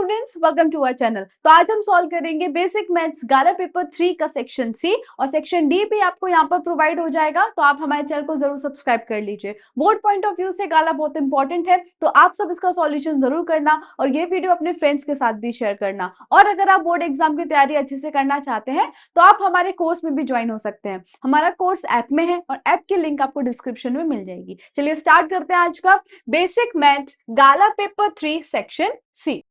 Students, welcome to our channel. तो आज हम सॉल्व करेंगे बेसिक मैथ्स गाला पेपर 3 का सेक्शन सी और सेक्शन डी भी आपको यहाँ पर प्रोवाइड हो जाएगा। तो आप हमारे चैनल को जरूर सब्सक्राइब कर लीजिए। बोर्ड पॉइंट ऑफ व्यू से गाला बहुत इंपॉर्टेंट है, तो आप सब इसका सॉल्यूशन जरूर करना और ये वीडियो अपने फ्रेंड्स के साथ भी शेयर करना। और अगर आप बोर्ड एग्जाम की तैयारी अच्छे से करना चाहते हैं तो आप हमारे कोर्स में भी ज्वाइन हो सकते हैं। हमारा कोर्स ऐप में है और ऐप की लिंक आपको डिस्क्रिप्शन में मिल जाएगी। चलिए स्टार्ट करते हैं आज का बेसिक मैथ्स गाला paper 3 section C.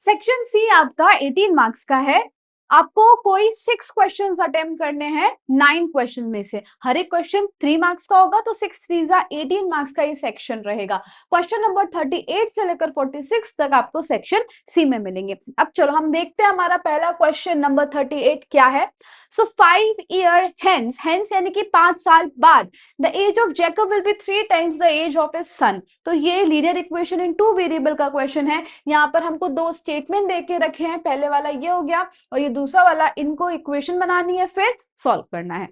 Section C आपका 18 मार्क्स का है। आपको कोई 6 क्वेश्चंस अटेम्प्ट करने हैं 9 क्वेश्चन में से। हर एक क्वेश्चन 3 मार्क्स का होगा, तो 6 3 18 मार्क्स का ये सेक्शन रहेगा। क्वेश्चन नंबर 38 से लेकर 46 तक आपको सेक्शन सी में मिलेंगे। अब चलो हम देखते हैं हमारा पहला क्वेश्चन नंबर 38 क्या है। सो 5 ईयर हेंस, हेंस यानी कि 5 साल बाद, the age of Jacob will be 3 times the age of his son. तो ये लीनियर इक्वेशन इन 2 वेरिएबल का क्वेश्चन है। यहाँ पर हमको 2 स्टेटमेंट दे के रखे हैं, पहले वाला ये हो गया और ये दूसरा वाला, इनको इक्वेशन बनानी है फिर सॉल्व करना है।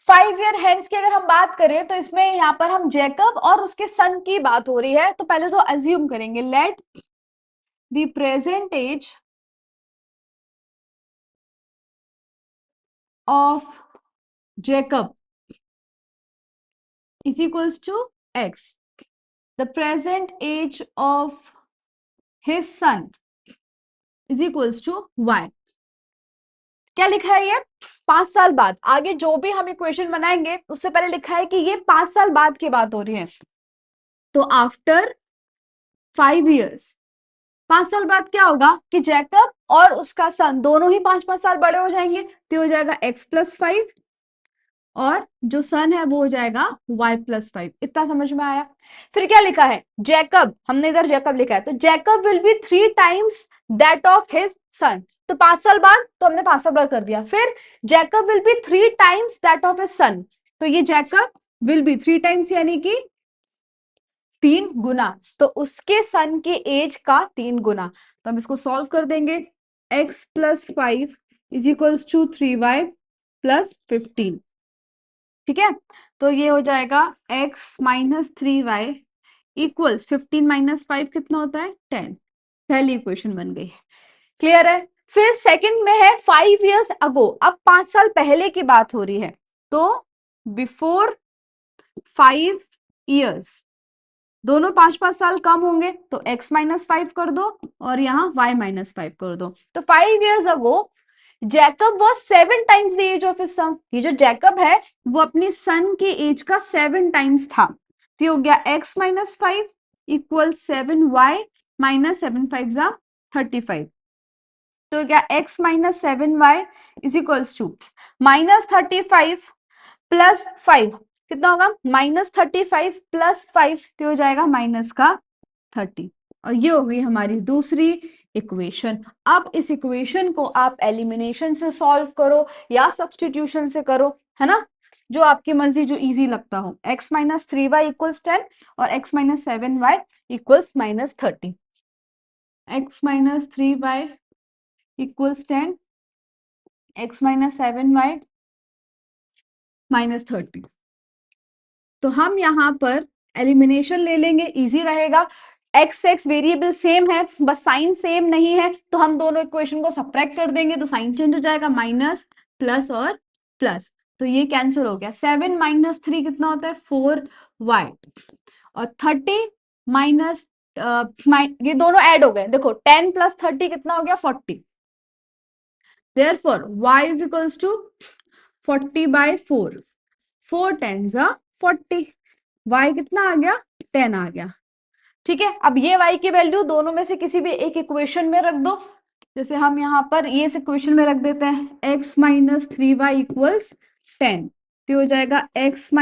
5 ईयर हेंस की अगर हम बात करें तो इसमें यहाँ पर हम जैकब और उसके सन की बात हो रही है। तो पहले तो अज्यूम करेंगे, let the present age of Jacob is equals to x, the present age of his son is equals to y. क्या लिखा है ये? 5 साल बाद। आगे जो भी हम इक्वेशन बनाएंगे उससे पहले लिखा है कि ये 5 साल बाद की बात हो रही है। तो आफ्टर 5 years, 5 साल बाद क्या होगा कि जैकब और उसका सन दोनों ही 5-5 साल बड़े हो जाएंगे। तो हो जाएगा x+5 और जो सन है वो हो जाएगा y+5। इतना समझ में आया? फिर क्या लिखा है? जैकब, हमने इधर जैकब लिखा है, तो Jacob will be 3 times that of his son. तो 5 साल बाद, तो हमने 5 साल बाद कर दिया। फिर Jacob will be 3 times that of his son, तो ये जैकब विल बी 3 टाइम्स यानी कि 3 गुना, तो उसके सन के एज का 3 गुना। तो हम इसको सॉल्व कर देंगे। x+5 is equals to 3y+15। ठीक है, तो ये हो जाएगा x - 3y इक्वल्स 15 - 5 कितना होता है? 10। पहली इक्वेशन बन गई। क्लियर है? फिर सेकंड में है 5 years अगो। अब 5 साल पहले की बात हो रही है, तो बिफोर 5 years, दोनों 5-5 साल कम होंगे, तो x - 5 कर दो और यहाँ y - 5 कर दो। तो 5 years ago Jacob was 7 times the age of his son. ये जो जैकब है वो अपनी सन के एज का 7 टाइम्स था। तो हो गया x - 5 इक्वल 7y - 7 5 35। तो हो गया x - 7y is equals to -35 plus 5 कितना होगा? -35 प्लस 5, तो हो जाएगा -30। और ये हो गई हमारी दूसरी इक्वेशन। अब इस इक्वेशन को आप एलिमिनेशन से सॉल्व करो या सब्स्टिट्यूशन से करो, है ना, जो आपकी मर्जी, जो इजी लगता हो। x - 3y इक्वल्स 10 और x - 7y equals -30। x - 3y equals 10, x - 7y -30। तो हम यहाँ पर एलिमिनेशन ले लेंगे, इजी रहेगा। x वेरिएबल सेम है, बस साइन सेम नहीं है, तो हम दोनों इक्वेशन को सब्ट्रैक्ट कर देंगे, तो साइन चेंज हो जाएगा, माइनस प्लस और प्लस, तो ये कैंसिल हो गया। 7 - 3 कितना होता है? 4y और 30 माइनस ये दोनों ऐड हो गए। देखो 10 + 30 कितना हो गया? 40। Therefore y is equals to 40/4। 4 10s 40। y कितना आ गया? 10 आ गया। ठीक है, अब ये y की वैल्यू दोनों में से किसी भी एक इक्वेशन में रख दो। जैसे हम यहाँ पर ये इस इक्वेशन में रख देते हैं, x - 3y इक्वल्स 10। तो हो जाएगा x -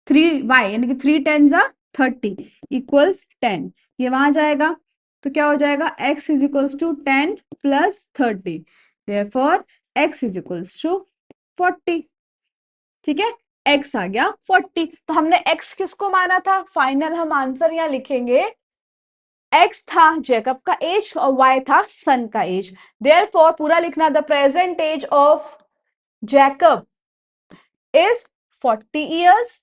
3y यानी कि 3 10s 30 इक्वल्स 10। ये वहां जाएगा तो क्या हो जाएगा? x is equals to 10 + 30। Therefore x is equals to 40। ठीक है, x आ गया 40। तो हमने x किसको माना था? फाइनल हम आंसर यहाँ लिखेंगे, x था जैकब का एज और y था सन का एज। देयरफॉर पूरा लिखना, the present age of Jacob is 40 years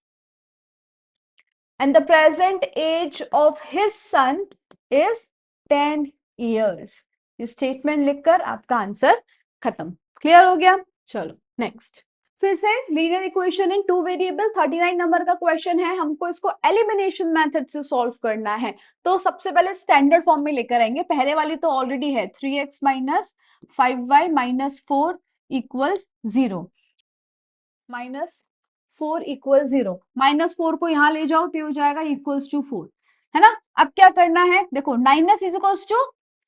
and the present age of his son is 10 years. ये स्टेटमेंट लिखकर आपका आंसर खत्म। क्लियर हो गया? चलो नेक्स्ट। फिर से लीनियर इक्वेशन इन टू वेरिएबल, 39 नंबर का क्वेश्चन है। हमको इसको एलिमिनेशन मेथड से सॉल्व करना है। तो सबसे पहले स्टैंडर्ड फॉर्म में लेकर आएंगे। पहले वाली तो ऑलरेडी है, 3x minus 5y minus 4 equals 0, -4 equal 0। -4 को यहाँ ले जाओ तो हो जाएगा इक्वल्स टू 4, है ना। अब क्या करना है, देखो 9s is equals to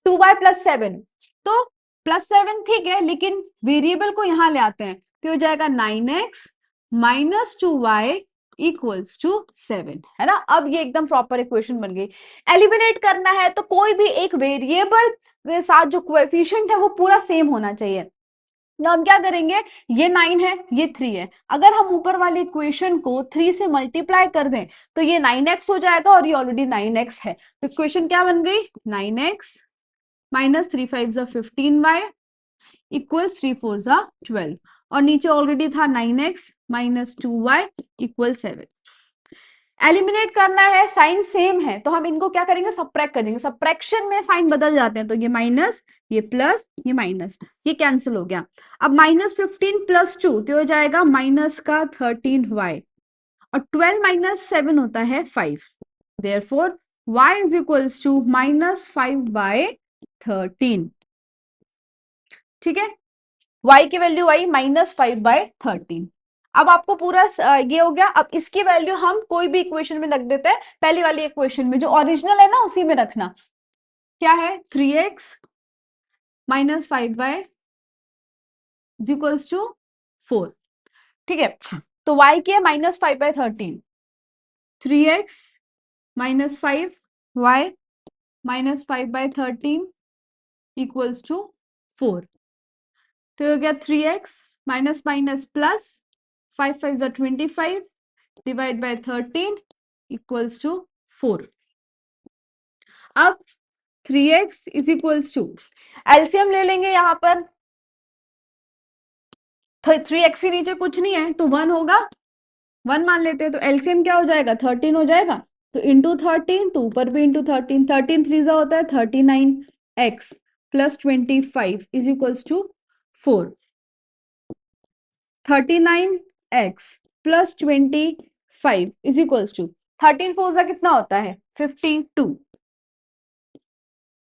2y plus 7, तो प्लस 7 ठीक है, लेकिन वेरिएबल को यहाँ ले आते हैं तो हो जाएगा 9x minus 2y equals to 7, है ना। अब ये एकदम प्रॉपर इक्वेशन बन गई। एलिमिनेट करना है तो कोई भी एक वेरिएबल के साथ जो कोएफिशिएंट है वो पूरा सेम होना चाहिए। तो हम क्या करेंगे, ये 9 है, ये 3 है, अगर हम ऊपर वाली इक्वेशन को 3 से मल्टीप्लाई कर दें तो ये 9x हो जाएगा और ये ऑलरेडी 9x है। तो इक्वेशन क्या बन गई, 9x माइनस 3 5 15y इक्वल्स 3 4 12, और नीचे ऑलरेडी था 9x minus 2y equal 7। Eliminate करना है, साइन सेम है तो हम इनको क्या करेंगे, सबट्रैक्ट करेंगे। सबट्रैक्शन में साइन बदल जाते हैं, तो ये माइनस, ये प्लस, ये माइनस, ये कैंसिल हो गया। अब -15 प्लस 2 तो हो जाएगा माइनस का 13y, और 12 माइनस 7 होता है 5। Therefore y is equals to -5/13। ठीक है, y की वैल्यू आई -5/13। अब आपको पूरा ये हो गया। अब इसकी वैल्यू हम कोई भी इक्वेशन में रख देते हैं, पहली वाली इक्वेशन में जो ओरिजिनल है ना उसी में रखना। क्या है, 3x minus 5y equals to 4। ठीक है, तो y की है -5/13, 3x minus 5y minus 5/13 equals to 4। तो हो गया 3x minus minus plus 5 5 25 divide by 13 equals to 4। अब 3x is equals to, LCM ले लेंगे यहाँ पर, 3x के नीचे कुछ नहीं है तो 1 होगा, 1 मान लेते हैं, तो एलसीएम क्या हो जाएगा, 13 हो जाएगा। तो इंटू 13, तो ऊपर भी इंटू 13, 13 3 होता है 39x plus 25 is equals to 4। 39x plus 25 is equals to 13 4 कितना होता है 52।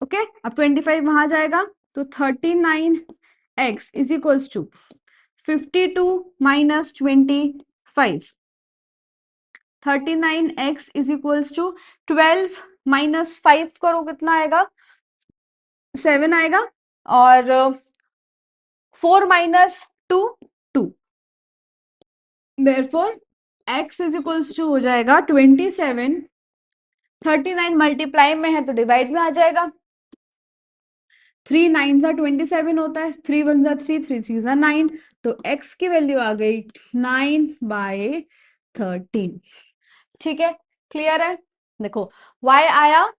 ओके, अब 25 वहां जाएगा तो 39x is equals to 52 minus 25। 39x is equals to 12 minus 5 करो कितना आएगा, 7 आएगा, और 4 minus 2 2। Therefore x is equals to हो जाएगा 27। 39 मल्टीप्लाई में है तो डिवाइड में आ जाएगा, 3 9 27 होता है, 3 1 3 3 3 9, तो x की वैल्यू आ गई 9/13। ठीक है, क्लियर है। देखो y आया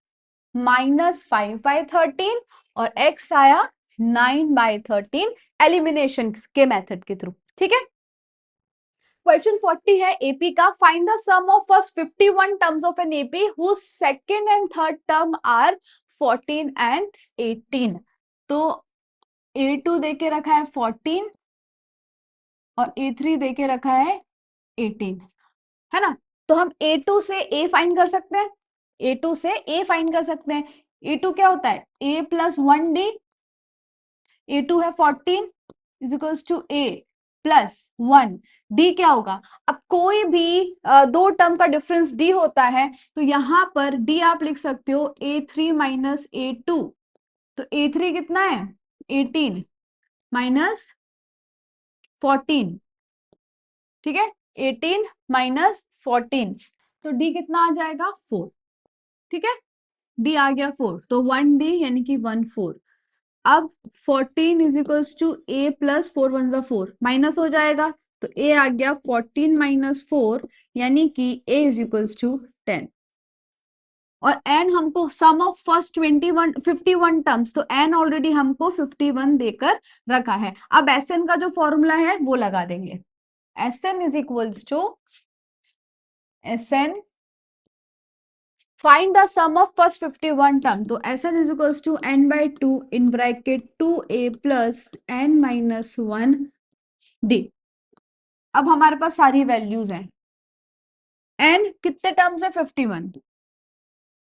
-5/13 और x आया 9/13 एलिमिनेशन के मेथड के थ्रू। ठीक है, क्वेश्चन 40 है एपी का। Find the sum of first 51 terms of an AP whose second and third term are 14 and 18। तो A2 देके रखा है 14 और A3 देके रखा है 18, है ना। तो हम A2 से A फाइंड कर सकते हैं, A2 से A फाइंड कर सकते हैं। A2 क्या होता है, A प्लस 1D, A2 है 14 is equals to A plus 1, D क्या होगा। अब कोई भी दो टर्म का डिफरेंस D होता है तो यहां पर D आप लिख सकते हो A3 माइनस A2, तो A3 कितना है 18 माइनस 14। ठीक है, 18 माइनस 14, तो D कितना आ जाएगा 4। ठीक है, D आ गया 4, तो 1D यानी कि 1 4। अब 14 is equals to A plus 4 1 4, minus हो जाएगा तो A आ गया 14 माइनस 4 यानी कि A इज इक्वल्स टू 10। और n हमको सम ऑफ फर्स्ट 51 टर्म्स, तो n ऑलरेडी हमको 51 देकर रखा है। अब Sn का जो फॉर्मूला है वो लगा देंगे, Sn is equals to Sn find the sum of first 51 term, तो Sn is equals to n by 2 in bracket 2a plus n minus 1 d। अब हमारे पास सारी वैल्यूज हैं। n कितने टर्म्स है 51,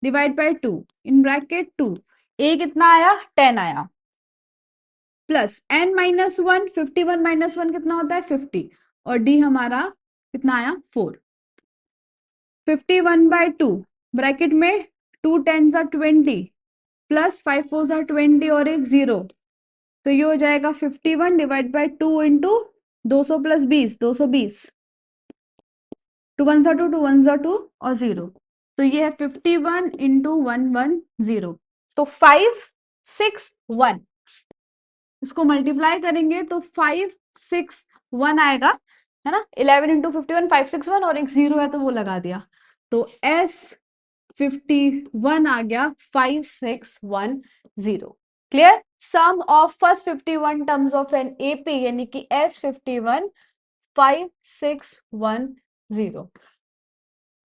divide by 2 in bracket 2, a कितना आया 10 आया, प्लस n माइनस 1, 51 माइनस 1 कितना होता है 50, और d हमारा कितना आया 4। 51 बाई 2 ब्रैकेट में 2 10 are 20 प्लस 5 4 are 20 और एक 0, तो ये हो जाएगा 51 डिवाइड बाई 2 इंटू 200 प्लस 20 220, 2 1 2 2 1 2 और 0, तो ये है 51 इंटू 110, तो 561, इसको मल्टीप्लाई करेंगे तो 561 आएगा, है ना। 11 इंटू 51 561 और एक 0 है तो वो लगा दिया, तो S51 आ गया 5610। Clear. Sum of first 51 terms of an AP यानी कि S51 5610,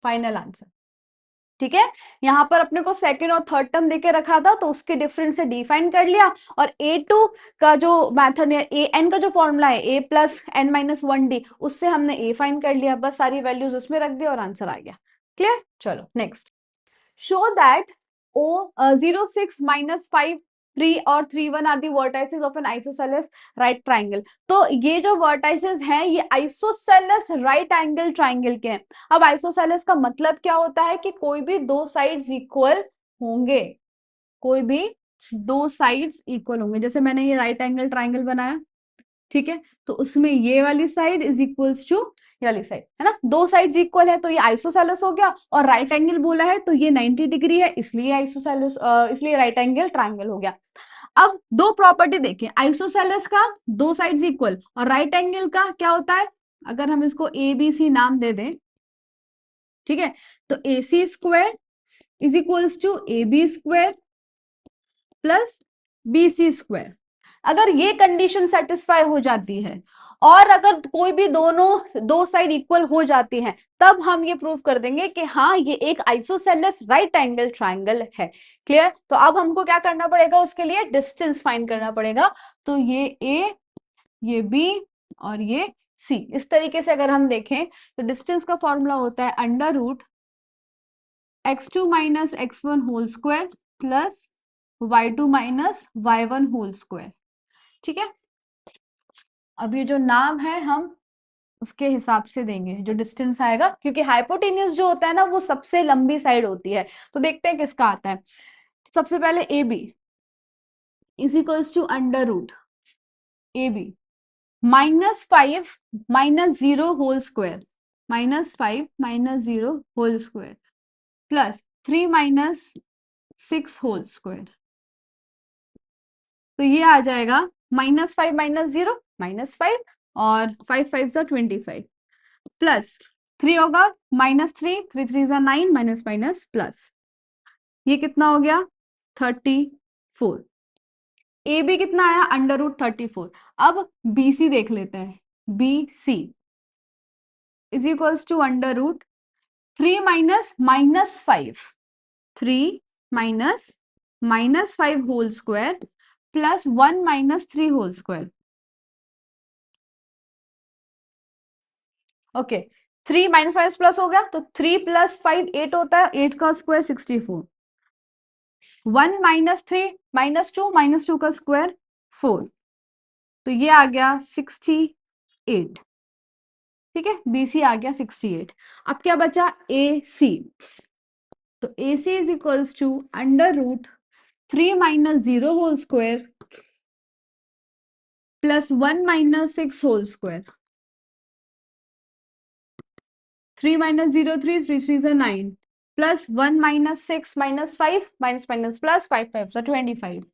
फाइनल आंसर। ठीक है, यहां पर अपने को सेकंड और थर्ड टर्म देके रखा था तो उसके डिफरेंस से डिफाइन कर लिया, और A2 का जो मेथड है, an का जो फॉर्मूला है a plus n minus 1d, उससे हमने a फाइंड कर लिया, बस सारी वैल्यूज उसमें रख दी और आंसर आ गया। क्लियर। चलो next, show that O06 minus 5 3 और 3 1 are the vertices of an isosceles right triangle. तो ये जो वर्टाइसेस हैं ये आइसोसेलेस राइट एंगल ट्राइंगल के हैं। अब आइसोसेलेस का मतलब क्या होता है कि कोई भी दो साइड्स इक्वल होंगे, कोई भी दो साइड्स इक्वल होंगे। जैसे मैंने ये राइट एंगल ट्राइंगल बनाया, ठीक है, तो उसमें ये वाली साइड इज इक्वल्स टू ये वाली साइड, है ना, दो साइड्स इक्वल है तो ये आइसोसेलेस हो गया, और राइट एंगल बोला है तो ये 90 डिग्री है इसलिए आइसोसेलेस, इसलिए राइट एंगल ट्राइंगल हो गया। अब दो प्रॉपर्टी देखें, आइसोसेलेस का दो साइड्स इक्वल, और राइट एंगल का क्या होता है, अगर हम इसको ए बी सी नाम दे दें, ठीक है, तो A C square is equals to A B square plus B C square. अगर ये कंडीशन सेटिस्फाई हो जाती है और अगर कोई भी दोनों दो साइड इक्वल हो जाती हैं, तब हम ये प्रूव कर देंगे कि हाँ ये एक आइसोसेलेस राइट एंगल ट्राइंगल है। क्लियर। तो अब हमको क्या करना पड़ेगा, उसके लिए डिस्टेंस फाइंड करना पड़ेगा। तो ये ए, ये बी और ये सी, इस तरीके से अगर हम देखें तो डिस्टेंस का फॉर्मूला होता है under root x2 minus x1 whole square plus y2 minus y1 whole square. ठीक है, अब ये जो नाम है हम उसके हिसाब से देंगे जो डिस्टेंस आएगा, क्योंकि हाइपोटेन्यूस जो होता है ना वो सबसे लंबी साइड होती है। तो देखते हैं किसका आता है। सबसे पहले A B is equals to under root A B minus 5 minus 0 whole square, minus 5 minus 0 whole square plus 3 minus 6 whole square. तो ये आ जाएगा माइनस 5 माइनस 0 माइनस 5 और 5 5 सा 25 प्लस 3 होगा माइनस 3 3 3 सा 9 माइनस माइनस प्लस, ये कितना हो गया 34। ए बी कितना आया अंडर रूट 34। अब बी सी देख लेते हैं, B C is equals to under root 3 minus minus 5, 3 minus minus 5 whole square plus 1 minus 3 whole square. Okay, 3 minus minus plus हो गया तो 3 प्लस 5 8 होता है, 8 का स्क्वायर 64, 1 माइनस 3 माइनस 2 माइनस 2 का स्क्वायर 4, तो ये आ गया 68। ठीक है, बी सी आ गया 68। अब क्या बचा ए सी, तो A C is equals to under root 3 minus 0 whole square plus 1 minus 6 whole square, 3 minus 0 3 3 3 सा 9 plus 1 minus 6 minus 5 minus minus plus 5 5 सा 25,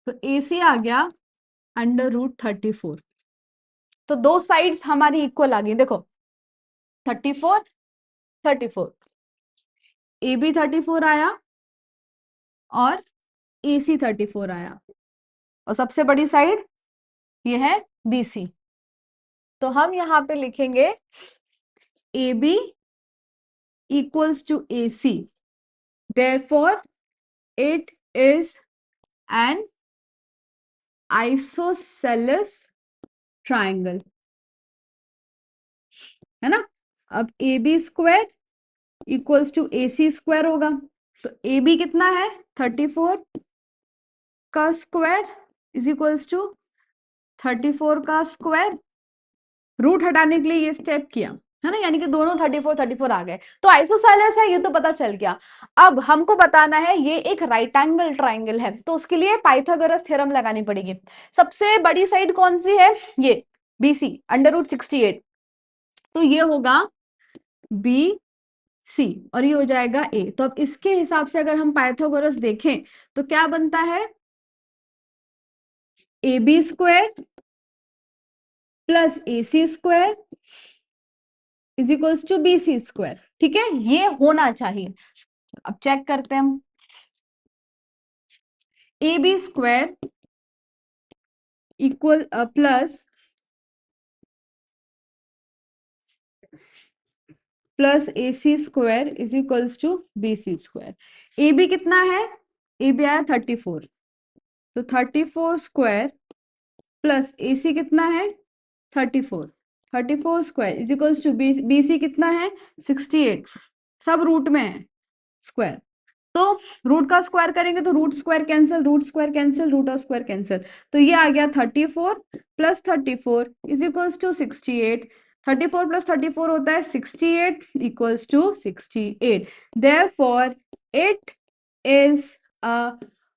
तो ए सी आ गया अंडर रूट 34। तो दो साइड्स हमारी इक्वल आ गई, देखो 34 34, ए बी 34 आया और ए सी 34 आया, और सबसे बड़ी साइड ये है बी सी। तो हम यहाँ पे लिखेंगे A B equals to AC. Therefore, it is an isosceles triangle, है ना। अब AB square equals to AC square होगा, तो AB कितना है 34 का स्क्वायर इज इक्वल्स टू 34 का स्क्वायर। रूट हटाने के लिए ये स्टेप किया है ना, यानी कि दोनों 34 आ गए, तो आइसोसेलेस है, ये तो पता चल गया। अब हमको बताना है ये एक राइट एंगल ट्राइंगल है, तो उसके लिए पाइथागोरस थ्योरम लगानी पड़ेगी। सबसे बड़ी साइड कौन सी है, ये BC √68, तो ये होगा BC और ये हो जाएगा A। तो अब इसके हिसाब से अगर हम पाइथागोरस देखें तो क्या बनता है, AB square plus AC square is equals to BC square. ठीक है, ये होना चाहिए। अब चेक करते हैं हम, AB square equal plus AC square is equals to BC square. AB कितना है, AB आया 34, तो 34 स्क्वायर प्लस AC कितना है 34 square is equals to BC कितना है 68, सब रूट में है स्क्वायर, तो रूट का स्क्वायर करेंगे तो root square cancel, root square cancel, root और स्क्वायर कैंसिल, तो ये आ गया 34 plus 34 is equals to 68। 34 plus 34 होता है 68 equals to 68। Therefore it is a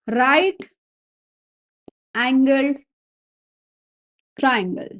right angled triangle.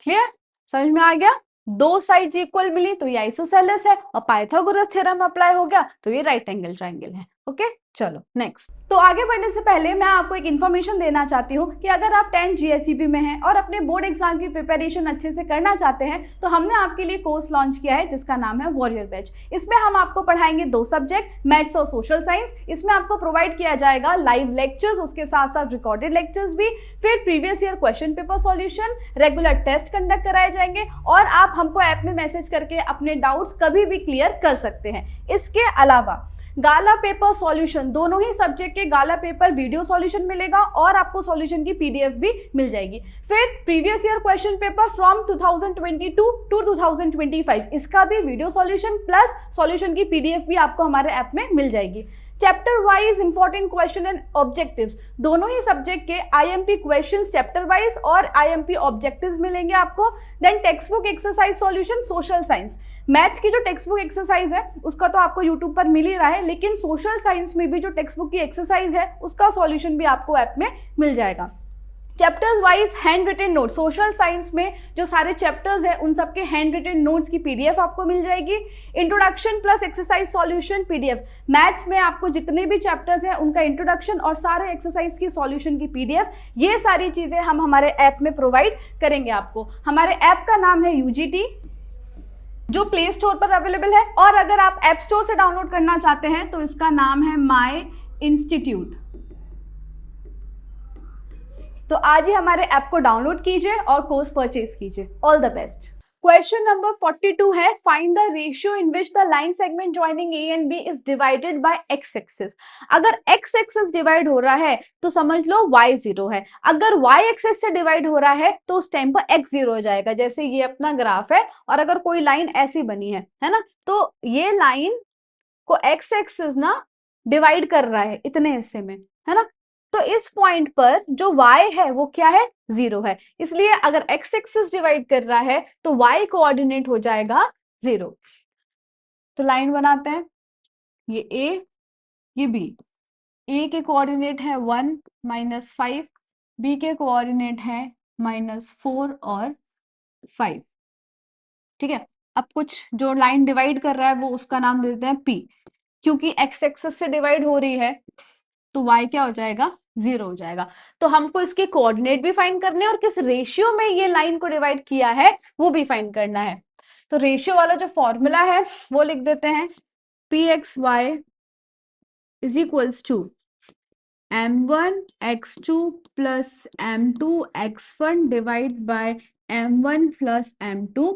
Clear, समझ में आ गया। दो साइड्स इक्वल मिली तो ये आइसोसेलेस है, और पाइथागोरस थ्योरम अप्लाई हो गया तो ये राइट एंगल ट्राइंगल है। ओके, चलो नेक्स्ट। तो आगे बढ़ने से पहले मैं आपको एक इन्फॉर्मेशन देना चाहती हूँ कि अगर आप 10 GSEB में हैं और अपने बोर्ड एग्जाम की प्रिपरेशन अच्छे से करना चाहते हैं तो हमने आपके लिए कोर्स लॉन्च किया है जिसका नाम है वॉरियर बैच। इसमें हम आपको पढ़ाएंगे 2 सब्जेक्ट, मैथ्स और सोशल साइंस। इसमें आपको प्रोवाइड किया जाएगा लाइव लेक्चर्स, उसके साथ साथ रिकॉर्डेड लेक्चर्स भी, फिर previous year question paper solution, regular test conduct कराए जाएंगे और आप हमको ऐप में मैसेज करके अपने डाउट्स कभी भी क्लियर कर सकते हैं। इसके अलावा गाला पेपर सॉल्यूशन, दोनों ही सब्जेक्ट के गाला पेपर वीडियो सॉल्यूशन मिलेगा और आपको सॉल्यूशन की PDF भी मिल जाएगी। फिर previous year question paper from 2022 to 2025, इसका भी वीडियो सॉल्यूशन प्लस सॉल्यूशन की PDF भी आपको हमारे ऐप में मिल जाएगी। Chapter wise important question and objectives, दोनों ही सब्जेक्ट के IMP क्वेश्चंस चैप्टर वाइज और IMP ऑब्जेक्टिव्स मिलेंगे आपको। Then text book exercise solution social science, maths की जो टेक्स्ट बुक एक्सरसाइज है उसका तो आपको यूट्यूब पर मिल ही रहा है, लेकिन सोशल साइंस में भी जो टेक्स्ट बुक की एक्सरसाइज है उसका सॉल्यूशन भी आपको ऐप में मिल जाएगा। Chapters wise hand written note, social science में जो सारे चैप्टर्स हैं उन सबके हैंड रिटन नोट्स की PDF आपको मिल जाएगी। Introduction plus exercise solution PDF, maths में आपको जितने भी चैप्टर्स हैं उनका इंट्रोडक्शन और सारे एक्सरसाइज की सॉल्यूशन की PDF, ये सारी चीजें हम हमारे ऐप में प्रोवाइड करेंगे आपको। हमारे ऐप का नाम है UGT, जो प्ले स्टोर पर अवेलेबल है, और अगर आप ऐप स्टोर से डाउनलोड करना चाहते हैं तो इसका नाम है माई इंस्टीट्यूट। तो आज ही हमारे ऐप को डाउनलोड कीजिए और कोर्स परचेज कीजिए। All the best. Question number 42 है, find the ratio in which the line segment joining A and B is divided by x axis. अगर x एक्सिस डिवाइड हो रहा है तो समझ लो y 0 है, अगर y एक्सिस से डिवाइड हो रहा है तो उस टाइम पर x 0 हो जाएगा। जैसे ये अपना ग्राफ है और अगर कोई लाइन ऐसी बनी है ना, तो ये लाइन को x एक्सिस ना डिवाइड कर रहा है इतने हिस्से में, है ना, तो इस पॉइंट पर जो y है वो क्या है 0 है, इसलिए अगर x एक्सिस डिवाइड कर रहा है तो y कोऑर्डिनेट हो जाएगा 0। तो लाइन बनाते हैं, ये A ये B, A के कोऑर्डिनेट है 1 -5, B के कोऑर्डिनेट है -4 और 5। ठीक है, अब कुछ जो लाइन डिवाइड कर रहा है वो उसका नाम दे देते हैं P, क्योंकि x एक्सिस से डिवाइड हो रही है तो y क्या हो जाएगा 0 हो जाएगा। तो हमको इसके कोऑर्डिनेट भी फाइंड करने हैं और किस रेशियो में ये लाइन को डिवाइड किया है वो भी फाइंड करना है। तो रेशियो वाला जो फॉर्मूला है वो लिख देते हैं, Pxy is equals to m1 x2 plus m2 x1 divide by m1 plus m2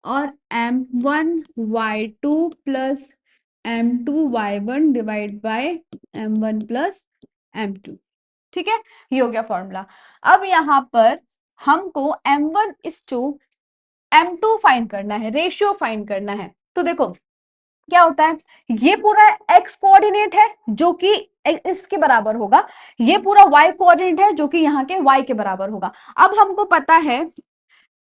और m1y2 plus m2y1 divide by m1 plus m2। ठीक है, ये हो गया फॉर्मूला। अब यहाँ पर हमको m1 इस टू m2 फाइंड करना है, रेशियो फाइंड करना है। तो देखो क्या होता है, ये पूरा x कोऑर्डिनेट है जो कि इसके बराबर होगा, ये पूरा y कोऑर्डिनेट है जो कि यहाँ के y के बराबर होगा। अब हमको पता है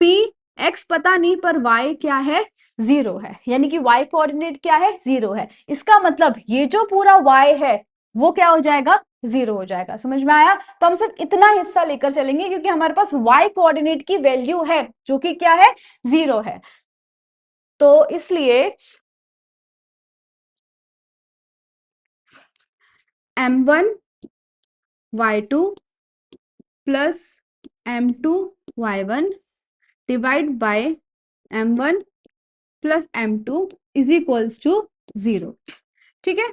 p x पता नहीं पर y क्या है, 0 है, यानी कि y कोऑर्डिनेट क्या है, 0 है। इसका मतलब ये जो पूरा y है वो क्या हो जाएगा, 0 हो जाएगा। समझ में आया? तो हम सिर्फ इतना हिस्सा लेकर चलेंगे क्योंकि हमारे पास y कोऑर्डिनेट की वैल्यू है जो कि क्या है, 0 है। तो इसलिए m1 y2 plus m2 y1 divide by m1 plus m2 is equals to 0। ठीक है,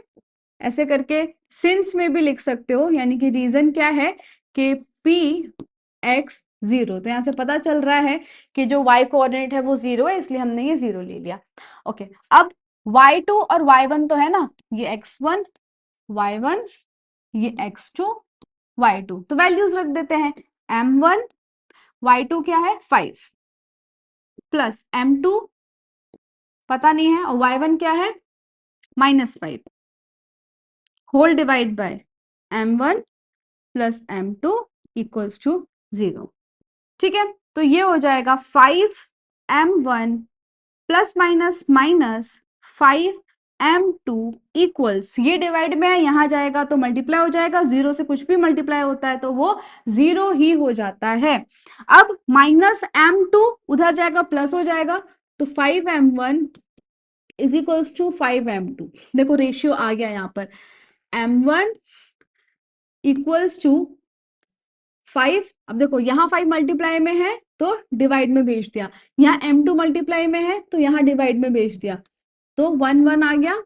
ऐसे करके सिंस में भी लिख सकते हो, यानी कि रीजन क्या है कि p x 0, तो यहां से पता चल रहा है कि जो y कोऑर्डिनेट है वो 0 है, इसलिए हमने ये 0 ले लिया। ओके, अब y2 और y1 तो है ना, ये x1 y1, ये x2 y2, तो वैल्यूज रख देते हैं। m1 y2 क्या है, 5 प्लस m2 पता नहीं है, और y1 क्या है, -5 whole divide by m1 plus m2 equals to 0। ठीक है, तो ये हो जाएगा 5m1 plus minus minus 5m2 equals, ये डिवाइड में है, यहां जाएगा तो मल्टीप्लाई हो जाएगा, 0 से कुछ भी मल्टीप्लाई होता है तो वो 0 ही हो जाता है। अब -m2 उधर जाएगा प्लस हो जाएगा, तो 5m1 is equals to 5m2। देखो रेशियो आ गया यहाँ पर, m1 इक्वल्स टू 5। अब देखो यहाँ 5 मल्टीप्लाई में है तो डिवाइड में भेज दिया, यहाँ m2 मल्टीप्लाई में है तो यहाँ डिवाइड में भेज दिया, तो 1 1 आ गया।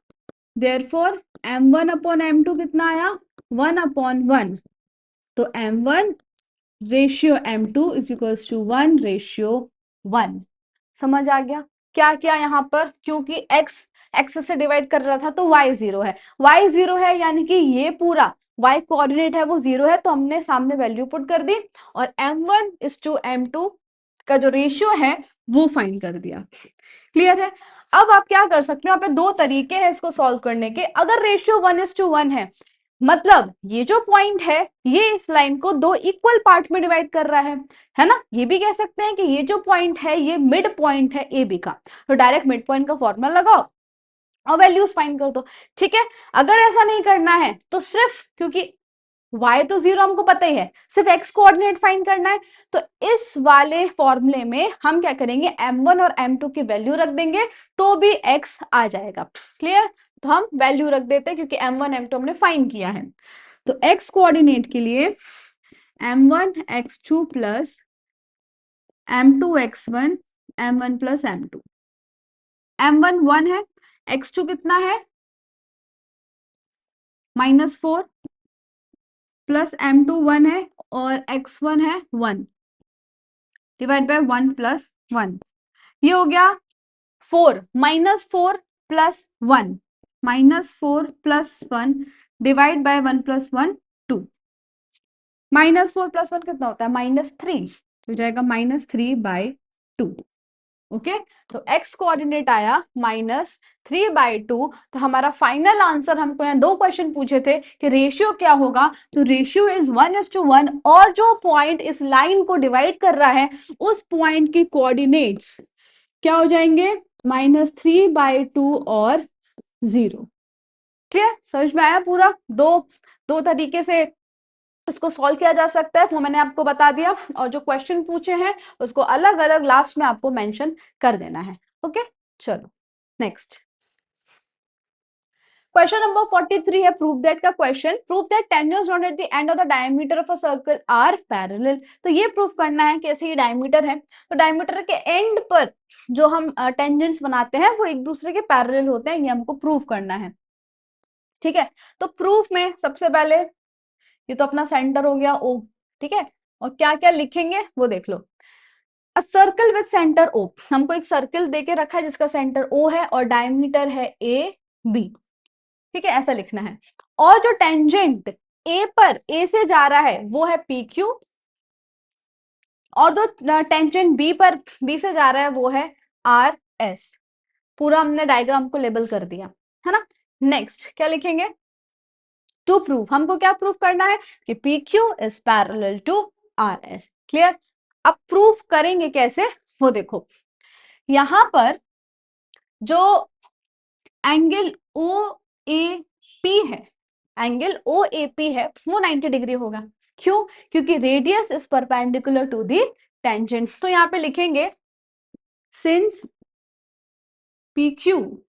देयरफॉर m1 अपॉन m2 कितना आया, 1 अपॉन 1, तो m1 ratio m2 is equals to 1 ratio 1। समझ आ गया क्या क्या यहाँ पर, क्योंकि x से डिवाइड कर रहा था तो y 0 है, y 0 है यानी कि ये पूरा y कोऑर्डिनेट है वो 0 है, तो हमने सामने वैल्यू पुट कर दी और m1 इज टू m2 का जो रेशियो है वो फाइंड कर दिया। क्लियर है? अब आप क्या कर सकते हो, यहाँ पे दो तरीके हैं इसको सॉल्व करने के। अगर रेशियो 1:1 है, मतलब ये जो पॉइंट है ये इस लाइन को दो इक्वल पार्ट में डिवाइड कर रहा है ना, ये भी कह सकते हैं कि ये जो पॉइंट है ये मिड पॉइंट है ए बी का, तो डायरेक्ट मिड पॉइंट का फॉर्मूला लगाओ और वैल्यूज फाइंड कर दो। ठीक है, अगर ऐसा नहीं करना है तो सिर्फ, क्योंकि y तो 0 हमको पता ही है, सिर्फ x कोऑर्डिनेट फाइंड करना है, तो इस वाले फॉर्मूले में हम क्या करेंगे, m1 और m2 की वैल्यू रख देंगे तो भी x आ जाएगा। क्लियर? तो हम वैल्यू रख देते हैं क्योंकि m1 m2 हमने फाइंड किया है। तो x कोऑर्डिनेट के लिए m1 x2 plus m2 x1 m1 plus m2, m1 1 है, x2 कितना है, -4 प्लस m2 1 है और x1 है 1 डिवाइड बाय 1 प्लस 1, ये हो गया 4 -4 plus 1, -4 plus 1 divide by 1 plus 1 2, -4 plus 1 कितना होता है, -3, हो जाएगा -3/2। ओके, तो x कोऑर्डिनेट आया -3/2। तो हमारा फाइनल आंसर, हमको यहाँ दो क्वेश्चन पूछे थे कि रेशियो क्या होगा, तो रेशियो इज 1:1, और जो पॉइंट इस लाइन को डिवाइड कर रहा है उस पॉइंट की कोऑर्डिनेट्स क्या हो जाएंगे, -3/2 और 0। क्लियर? समझ में आया पूरा? दो दो तरीके से इसको सॉल्व किया जा सकता है, वो मैंने आपको बता दिया, और जो क्वेश्चन पूछे हैं उसको अलग अलग लास्ट में आपको मेंशन कर देना है। ओके, चलो नेक्स्ट क्वेश्चन नंबर 43 है प्रूव दैट का question. Prove that tangents drawn at the end of the diameter of a circle are parallel. तो ये प्रूफ करना है कि ऐसे ये डायमीटर है, तो डायमीटर के एंड पर जो हम टेंजेंट्स बनाते हैं वो एक दूसरे के पैरेलल होते हैं, ये हमको प्रूव करना है। ठीक है, तो प्रूफ में सबसे पहले ये तो अपना सेंटर हो गया O, ठीक है, और क्या क्या लिखेंगे वो देख लो। A circle with centre O, हमको एक सर्कल देके रखा है जिसका सेंटर ओ है और डायमीटर है ए बी, ठीक है, ऐसा लिखना है। और जो टेंजेंट ए पर, ए से जा रहा है वो है पी क्यू, और जो टेंजेंट बी पर, बी से जा रहा है वो है आर एस। पूरा हमने डायग्राम को लेबल कर दिया है ना। नेक्स्ट क्या लिखेंगे, टू प्रूव, हमको क्या प्रूव करना है कि P Q is parallel to R S. Clear. अब प्रूफ करेंगे कैसे वो देखो, यहां पर जो एंगल ओ ए पी है, एंगल ओ ए पी है वो 90 डिग्री होगा। क्यों? क्योंकि radius is perpendicular to the tangent. तो यहां पे लिखेंगे since P Q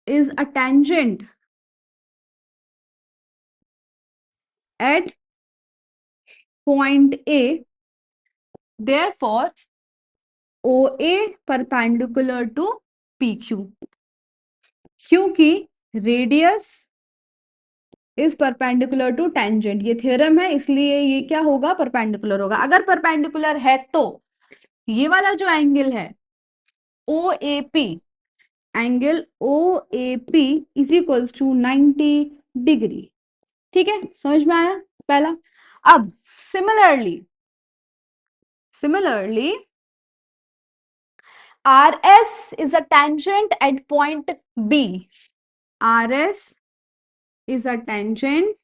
is a tangent at point A, therefore OA perpendicular to PQ, क्योंकि radius is perpendicular to tangent, ये थ्योरम है इसलिए ये क्या होगा, परपेंडिकुलर होगा। अगर परपेंडिकुलर है तो ये वाला जो एंगल है O A P, angle O A P is equals to 90 degree. ठीक है, समझ में आया पहला। अब similarly RS is a tangent at point B. RS is a tangent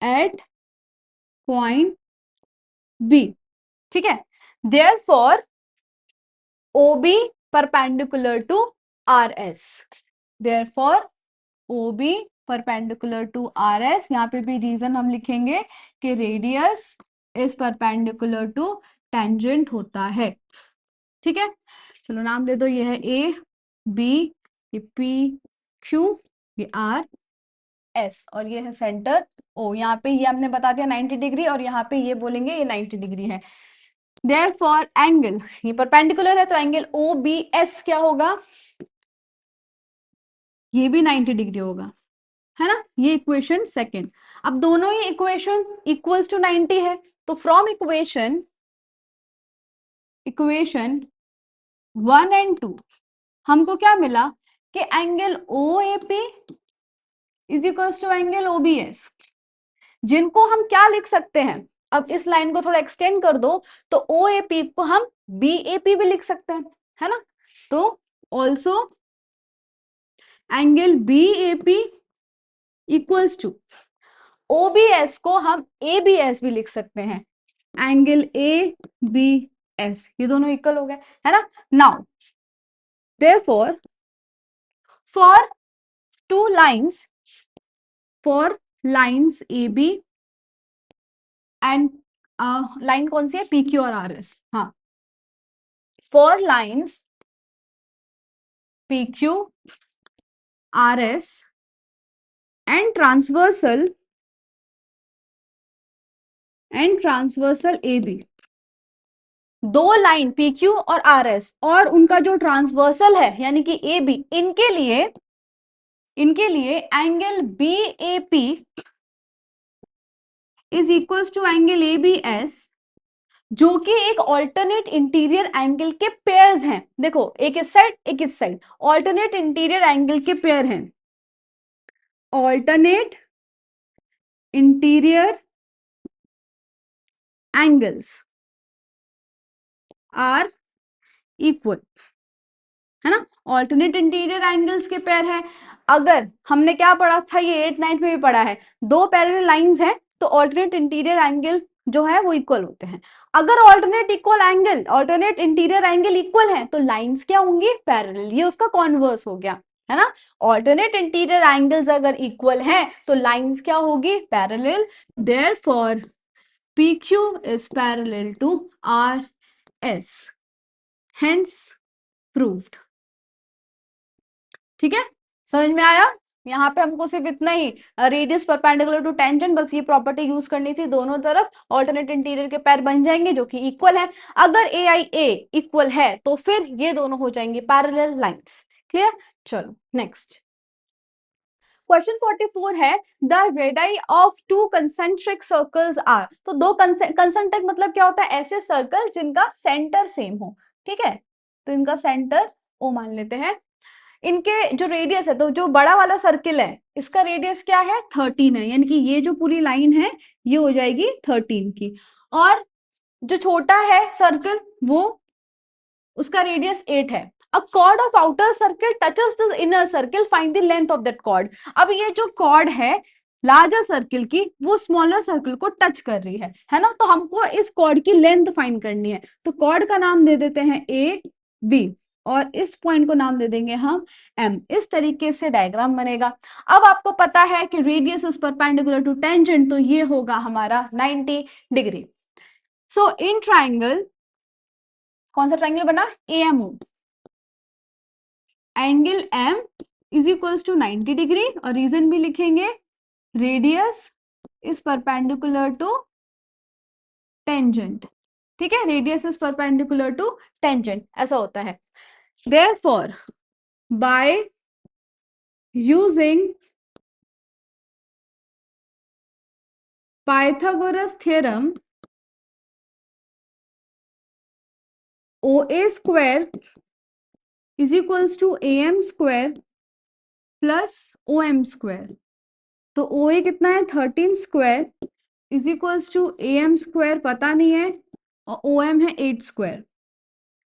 at point B. ठीक है, therefore OB perpendicular to RS. Therefore OB perpendicular to RS, यहाँ पे भी रीजन हम लिखेंगे कि radius is perpendicular to tangent होता है। ठीक है, चलो नाम दे दो, ये है ए बी, ये पी क्यू, ये आर एस, और ये है सेंटर ओ। यहाँ पे ये हमने बता दिया 90 डिग्री, और यहाँ पे ये बोलेंगे ये 90 डिग्री है। देयरफॉर एंगल, ये परपेंडिकुलर है तो एंगल ओ बी एस क्या होगा, ये भी 90 डिग्री होगा, है ना। ये इक्वेशन सेकेंड। अब दोनों ही इक्वेशन इक्वल्स टू 90 है, तो फ्रॉम इक्वेशन 1 एंड 2 हमको क्या मिला कि angle O A P is equals to angle O B S, जिनको हम क्या लिख सकते हैं, अब इस लाइन को थोड़ा एक्सटेंड कर दो तो ओ ए पी को हम बी ए पी भी लिख सकते हैं, है ना। तो also angle B A P equals to O B S को हम ए बी एस भी लिख सकते हैं, एंगल ए बी एस, ये दोनों इक्वल हो गए, है ना। Now therefore for two lines, for lines A B and line कौन सी है, पी क्यू और आर एस, हाँ, for lines P Q R S and transversal A B, दो लाइन पी क्यू और आर एस और उनका जो ट्रांसवर्सल है यानी कि ए बी, इनके लिए angle B A P is equals to angle A B S, जो कि एक ऑल्टरनेट इंटीरियर एंगल के पेयर्स हैं। देखो, एक इस साइड एक इस साइड, ऑल्टरनेट इंटीरियर एंगल के पेयर हैं, alternate interior angles are equal, है ना। ऑल्टरनेट इंटीरियर एंगल्स के पेयर है। अगर हमने क्या पढ़ा था, ये 8th 9th में भी पढ़ा है, दो पैरेलल लाइंस हैं तो ऑल्टरनेट इंटीरियर एंगल जो है वो इक्वल होते हैं। अगर ऑल्टरनेट इंटीरियर एंगल इक्वल है तो लाइंस क्या होंगी, पैरेलल, ये उसका कॉन्वर्स हो गया, है ना। ऑल्टरनेट इंटीरियर एंगल्स अगर इक्वल हैं तो लाइंस क्या होगी, parallel. Therefore PQ is parallel to RS, hence proved। ठीक है, समझ में आया। यहाँ पे हमको सिर्फ इतना ही, रेडियस परपेंडिकुलर टू टेंजेंट, बस ये प्रॉपर्टी यूज करनी थी, दोनों तरफ ऑल्टरनेट इंटीरियर के पैर बन जाएंगे जो कि इक्वल है। अगर ए आई ए इक्वल है तो फिर ये दोनों हो जाएंगे पैरेलल लाइंस। क्लियर, चलो नेक्स्ट क्वेश्चन 44 है the radii of two concentric circles are. तो दो कंसेंट्रिक मतलब क्या होता है, ऐसे सर्कल जिनका सेंटर सेम हो, ठीक है, तो इनका सेंटर ओ मान लेते हैं। इनके जो रेडियस है, तो जो बड़ा वाला सर्किल है इसका रेडियस क्या है 13 है, यानी कि ये जो पूरी लाइन है ये हो जाएगी 13 की, और जो छोटा है सर्कल वो उसका रेडियस 8 है। A chord of outer circle touches the inner circle, find the length of that chord. अब ये जो कॉर्ड है लार्जर सर्किल की वो स्मॉलर सर्किल को टच कर रही है ना, तो हमको इस कॉर्ड की लेंथ फाइंड करनी है। तो कॉर्ड का नाम दे देते हैं ए बी और इस पॉइंट को नाम दे देंगे हम एम। इस तरीके से डायग्राम बनेगा। अब आपको पता है कि radius is perpendicular to tangent, तो ये होगा हमारा 90 डिग्री। सो इन ट्राइंगल, कौन सा ट्राइंगल बना, A M O, angle M is equals to 90 degree, और रीजन भी लिखेंगे, radius is perpendicular to tangent, ठीक है, radius is perpendicular to tangent, ऐसा होता है। Therefore by using Pythagoras theorem, OA square is equals to AM square plus OM square. तो OA कितना है 13 square is equals to AM square पता नहीं है, और OM है 8 स्क्वायर।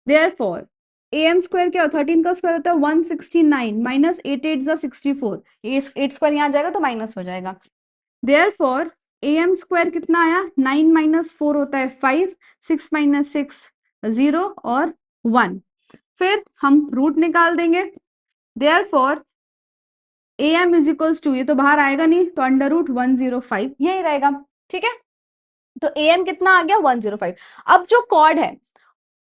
देयरफॉर AM स्क्वायर क्या, 13 का स्क्वायर होता है 169 माइनस 8 8 जा 64, 8 स्क्वायर यहाँ जाएगा तो माइनस हो जाएगा। देयरफॉर AM स्क्वायर कितना आया, 9 माइनस 4 होता है 5, 6 माइनस 6 0 और 1। फिर हम रूट निकाल देंगे। Therefore AM is equals to, ये तो बाहर आएगा नहीं, तो अंडर रूट 105 यही रहेगा, ठीक है। तो AM कितना आ गया 105। अब जो कॉर्ड है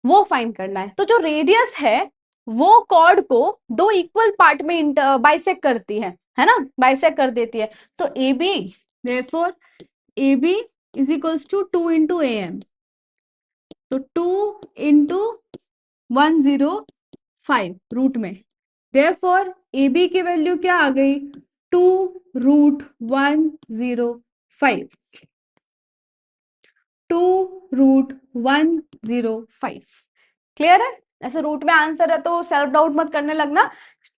वो फाइंड करना है। तो जो रेडियस है वो कॉर्ड को दो इक्वल पार्ट में बाइसेक्ट करती है ना, बाइसेक्ट कर देती है। तो AB, therefore AB is equals to 2 into AM, तो 2 इंटू 105 रूट में। देयरफॉर AB की वैल्यू क्या आ गई, 2 रूट 105, 2 रूट 105। क्लियर है, ऐसे रूट में आंसर है तो सेल्फ डाउट मत करने लगना,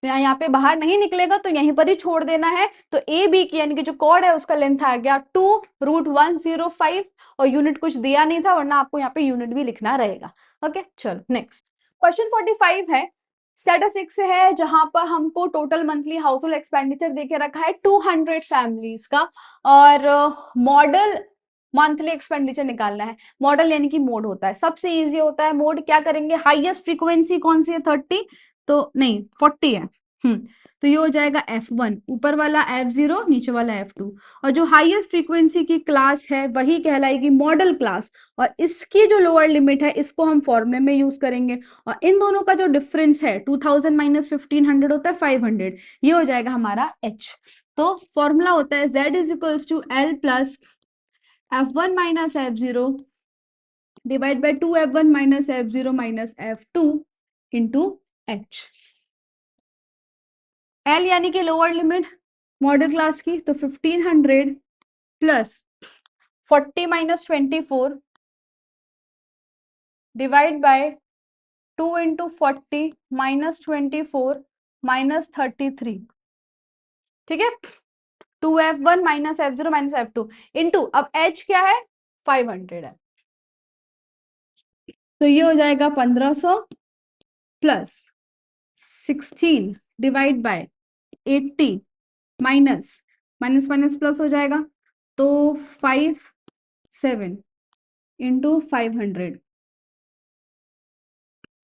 यहाँ पे बाहर नहीं निकलेगा तो यहीं पर ही छोड़ देना है। तो ए बी की यानी कि जो कॉर्ड है उसका लेंथ आ गया 2 रूट 105, और यूनिट कुछ दिया नहीं था, वरना आपको यहाँ पे यूनिट भी लिखना रहेगा। ओके, चलो नेक्स्ट क्वेश्चन 45 है, स्टैटिस्टिक्स से है, जहां पर हमको total monthly house hold expenditure देके रखा है 200 फैमिलीज का, और मॉडल मंथली एक्सपेंडिचर निकालना है। मॉडल यानी कि मोड होता है, सबसे इजी होता है मोड। क्या करेंगे, हाईएस्ट फ्रीक्वेंसी कौन सी है 30, तो नहीं 40 है, तो ये हो जाएगा F1, ऊपर वाला F0, नीचे वाला F2, और जो हाईएस्ट फ्रीक्वेंसी की क्लास है वही कहलाएगी मॉडल क्लास, और इसकी जो लोअर लिमिट है इसको हम फॉर्मूले में यूज करेंगे, और इन दोनों का जो डिफरेंस है 2000 माइनस 1500 होता है 500, ये हो जाएगा हमारा H। तो फॉर्मूला होता है Z is equals to L plus F1 minus F0 divide by 2F1 minus F0 minus F2 into H। L यानी कि लोअर लिमिट मॉडल क्लास की, तो 1500 plus 40 minus 24 divide by 2 into 40 minus 24 minus 33, ठीक है, 2F1 minus F0 minus F2 into, अब H क्या है 500 है, तो ये हो जाएगा 1500 plus 16 divide by 80 minus minus minus plus हो जाएगा, तो 57 इंटू 500,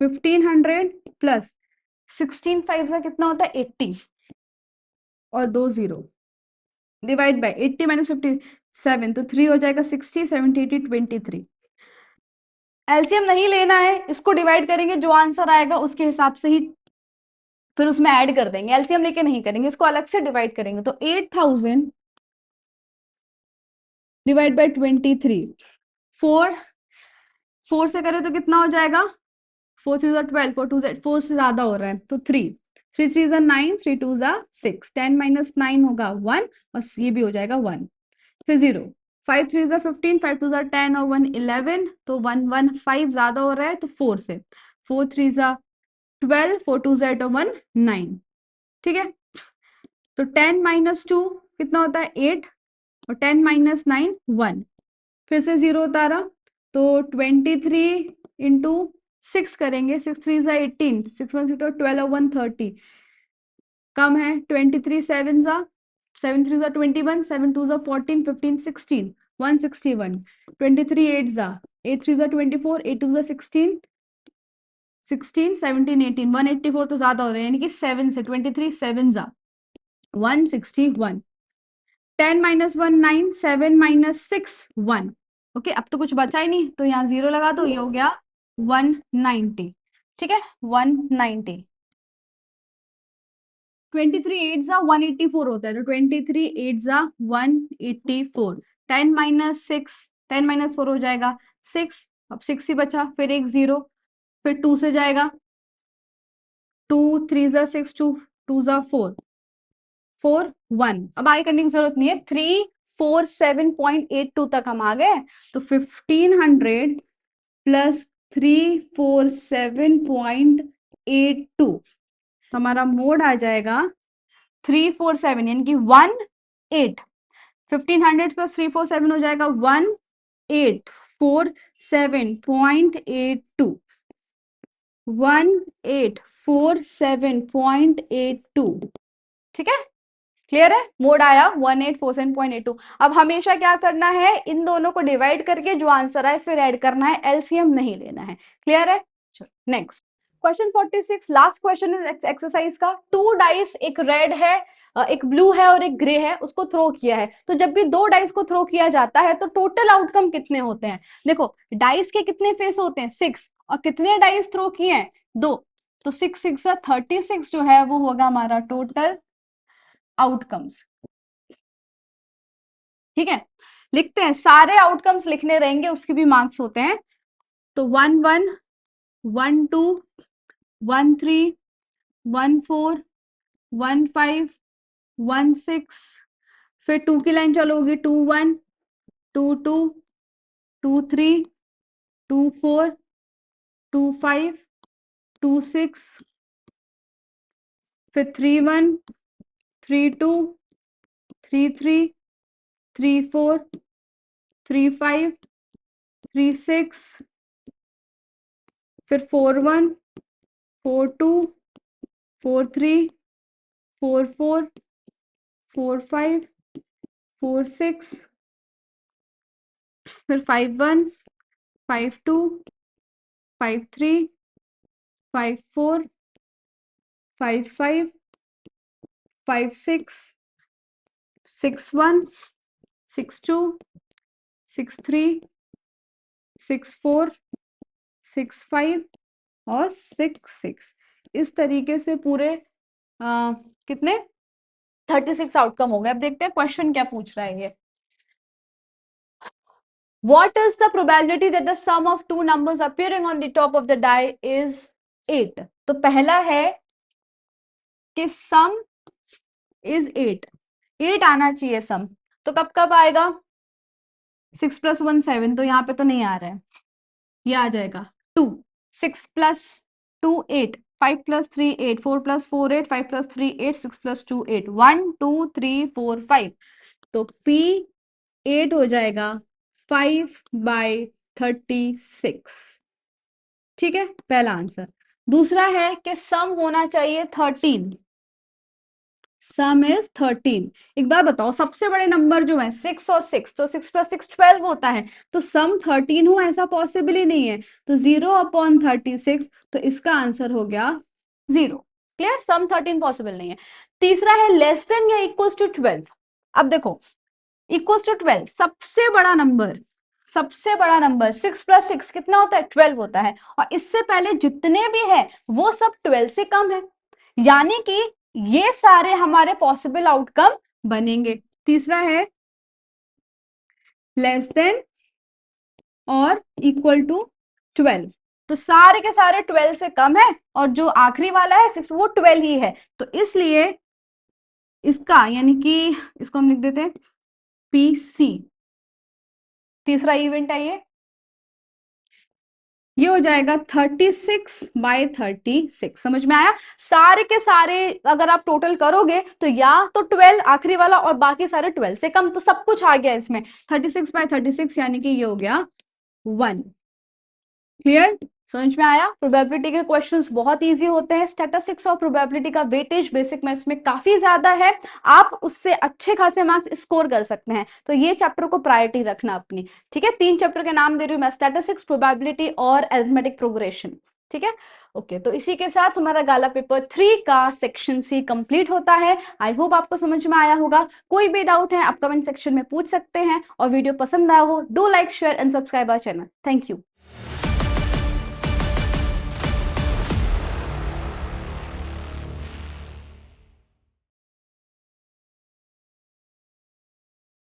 1500 प्लस 16 5 का कितना होता है 80, और 2 0 डिवाइड बाय 80 माइनस 57, तो 3 हो जाएगा 60, 70 80 23। एलसीएम नहीं लेना है, इसको डिवाइड करेंगे, जो आंसर आएगा उसके हिसाब से ही फिर उसमें ऐड कर देंगे, एलसीएम लेके नहीं करेंगे, इसको अलग से डिवाइड करेंगे। तो 8000 डिवाइड बाय 23, 4 से करें तो कितना हो जाएगा, 4 3 12, 4 2 4 से ज्यादा हो रहा है तो 3, 3 3 ज़ा 9, 3 2 ज़ा 6, 10 माइनस 9 होगा 1 और ये भी हो जाएगा 1, फिर 0, 5 3 ज़ा 15, 5 2 ज़ा 10 और 1 11, तो 1 1 5 ज्यादा हो रहा है तो 4 से, 4 3 ज़ा 12, 4 2 ज़ा 8 और 1 9, ठीक है। तो 10 माइनस 2 कितना होता है 8 और 10 माइनस 9 1, फिर से 0 उतारा तो 23 इंटू 6 करेंगे, 6 3 ज़ा 18, 6 1 6 12 और 1 30, कम है 23 7 ज़ा 7 3 ज़ा 21, 7 2 ज़ा 14, 15 16, 161, 23 8 ज़ा 8 3 ज़ा 24, 8 2 ज़ा 16, 16 17 18, 184 तो ज्यादा हो रहे हैं, यानी कि 7 से 23 7 ज़ा 161, 10 माइनस 1 9, 7 माइनस 6 1, ओके। अब तो कुछ बचा ही नहीं तो यहाँ 0 लगा दो, ये हो गया 190, ठीक है 190। 23 8 ज़ा 184 होता है, तो 23 8 ज़ा 184, 10 माइनस 6, 10 माइनस 4 हो जाएगा 6, अब 6 ही बचा, फिर एक 0, फिर 2 से जाएगा, 2 3 ज़ा 6, 2 2 ज़ा 4 4 1, अब आगे करने की जरूरत नहीं है, 347.82 तक हम आ गए, तो 1500 प्लस 347.82, हमारा मोड आ जाएगा 347, यानी कि 18, 1500 प्लस 347 हो जाएगा 1847.82, 1847.82, ठीक है, क्लियर है। मोड आया 1847.82। अब हमेशा क्या करना है, इन दोनों को डिवाइड करके जो आंसर आए फिर ऐड करना है, एलसीएम नहीं लेना है, क्लियर है। Next question 46, last question is exercise का। 2 डाइस, एक रेड है, एक ब्लू है और एक ग्रे है, उसको थ्रो किया है। तो जब भी 2 डाइस को थ्रो किया जाता है तो टोटल आउटकम कितने होते हैं। देखो डाइस के कितने फेस होते हैं 6, और कितने डाइस थ्रो किए हैं 2, तो 6 6 36 जो है वो होगा हमारा टोटल आउटकम्स, ठीक है। लिखते हैं, सारे आउटकम्स लिखने रहेंगे, उसके भी मार्क्स होते हैं। तो 1 1 1 2 1 3 1 4 1 5 1 6, फिर 2 की लाइन चलोगी, 2 1 2 2 2 3 2 4 2 5 2 6, फिर 3 1 3 2 3 3 3 4 3 5 3 6, फिर 4 1 4 2 4 3 4 4 4 5 4 6, फिर 5 1 5 2 5 3 5 4 5 5 5 6 6 1 6 2 6 3 6 4 6 5 और 6 6, इस तरीके से पूरे कितने 36 आउटकम हो गए। अब देखते हैं क्वेश्चन क्या पूछ रहा है ये। What is the probability that the sum of two numbers appearing on the top of the die is 8? तो पहला है कि sum is 8, 8 आना चाहिए सम, तो कब कब आएगा 6 + 1 7, तो यहाँ पे तो नहीं आ रहा है, ये आ जाएगा 2, 6 + 2 8, 5 + 3 8, 4 + 4 8, 5 + 3 8, 6 + 2 8, 1 2 3 4 5, तो P 8 हो जाएगा 5/36, ठीक है, पहला आंसर। दूसरा है कि सम होना चाहिए 13, सम इज 13। एक बार बताओ, सबसे बड़े नंबर जो है 6 और 6, तो 6 + 6 12 होता है, तो सम 13 हो ऐसा पॉसिबल ही नहीं है, तो 0/36, तो इसका आंसर हो गया 0, क्लियर, सम 13 पॉसिबल नहीं है। तीसरा है लेस देन या इक्वल्स टू 12। अब देखो इक्वल्स टू 12, सबसे बड़ा नंबर, सबसे बड़ा नंबर 6 + 6 कितना होता है 12 होता है, और इससे पहले जितने भी है वो सब 12 से कम है, यानी कि ये सारे हमारे पॉसिबल आउटकम बनेंगे। तीसरा है लेस देन और इक्वल टू 12, तो सारे के सारे 12 से कम है, और जो आखिरी वाला है 6 वो 12 ही है, तो इसलिए इसका यानी कि इसको हम लिख देते हैं PC, तीसरा इवेंट है ये हो जाएगा 36/36। समझ में आया? सारे के सारे अगर आप टोटल करोगे तो या तो 12 आखिरी वाला और बाकी सारे 12 से कम, तो सब कुछ आ गया इसमें। 36/36 यानी कि ये हो गया 1। क्लियर? समझ में आया? प्रोबेबिलिटी के क्वेश्चंस बहुत इजी होते हैं। स्टैटिस्टिक्स और प्रोबेबिलिटी का वेटेज बेसिक मैथ्स में काफी ज्यादा है, आप उससे अच्छे खासे मार्क्स स्कोर कर सकते हैं, तो ये चैप्टर को प्रायोरिटी रखना अपनी। ठीक है, 3 चैप्टर के नाम दे रही हूँ मैं, स्टैटिस्टिक्स, प्रोबेबिलिटी और अरिथमेटिक प्रोग्रेशन। ठीक है, ओके। तो इसी के साथ हमारा गाला पेपर 3 का सेक्शन C कंप्लीट होता है। आई होप आपको समझ में आया होगा। कोई भी डाउट है आप कमेंट सेक्शन में पूछ सकते हैं, और वीडियो पसंद आया हो do like, share and subscribe our channel. Thank you.